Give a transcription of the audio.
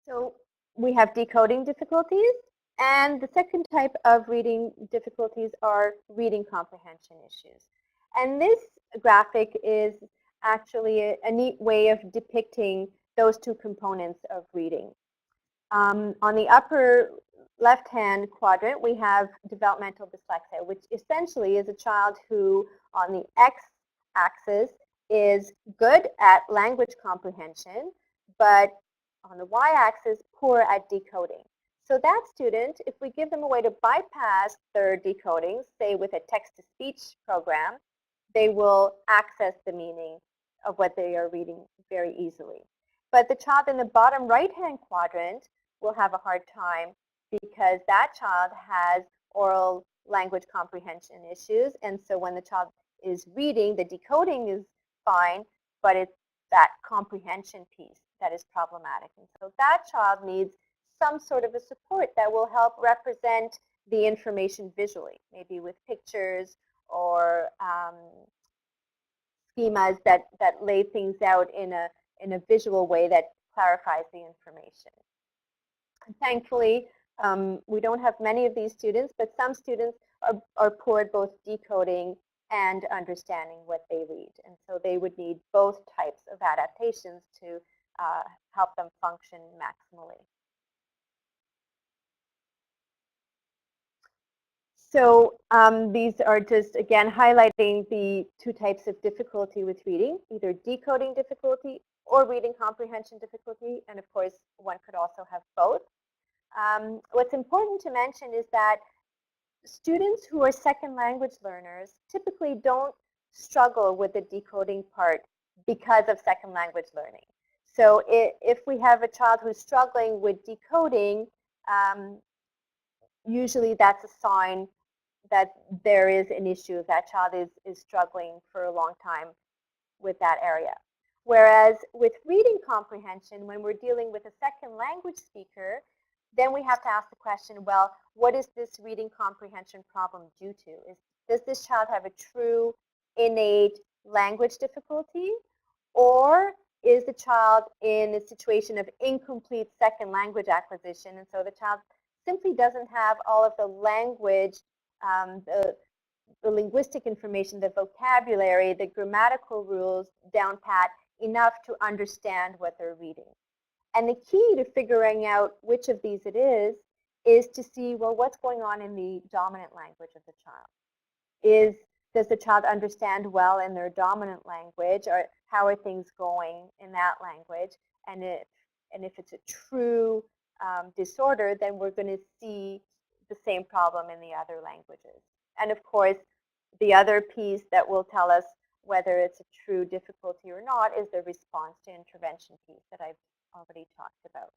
So we have decoding difficulties, and the second type of reading difficulties are reading comprehension issues. And this graphic is actually a neat way of depicting those two components of reading. On the upper left-hand quadrant, we have developmental dyslexia, which essentially is a child who, on the x-axis, is good at language comprehension, but on the y-axis, poor at decoding. So that student, if we give them a way to bypass their decoding, say with a text-to-speech program, they will access the meaning of what they are reading very easily. But the child in the bottom right-hand quadrant will have a hard time because that child has oral language comprehension issues. And so when the child is reading, the decoding is fine, but it's that comprehension piece that is problematic. And so that child needs some sort of a support that will help represent the information visually, maybe with pictures or schemas that lay things out in a visual way that clarifies the information. And thankfully, we don't have many of these students, but some students are poor at both decoding and understanding what they read. And so they would need both types of adaptations to help them function maximally. So these are just, again, highlighting the two types of difficulty with reading, either decoding difficulty or reading comprehension difficulty. And of course, one could also have both. What's important to mention is that students who are second language learners typically don't struggle with the decoding part because of second language learning. So if we have a child who's struggling with decoding, usually that's a sign that there is an issue. That child is struggling for a long time with that area. Whereas with reading comprehension, when we're dealing with a second language speaker, then we have to ask the question, well, what is this reading comprehension problem due to? Does this child have a true innate language difficulty, or is the child in a situation of incomplete second language acquisition, and so the child simply doesn't have all of the language, the linguistic information, the vocabulary, the grammatical rules down pat enough to understand what they're reading. And the key to figuring out which of these it is to see, well, what's going on in the dominant language of the child? Does the child understand well in their dominant language, or how are things going in that language? And if it's a true disorder, then we're going to see the same problem in the other languages. And of course, the other piece that will tell us whether it's a true difficulty or not is the response to intervention piece that I've already talked about.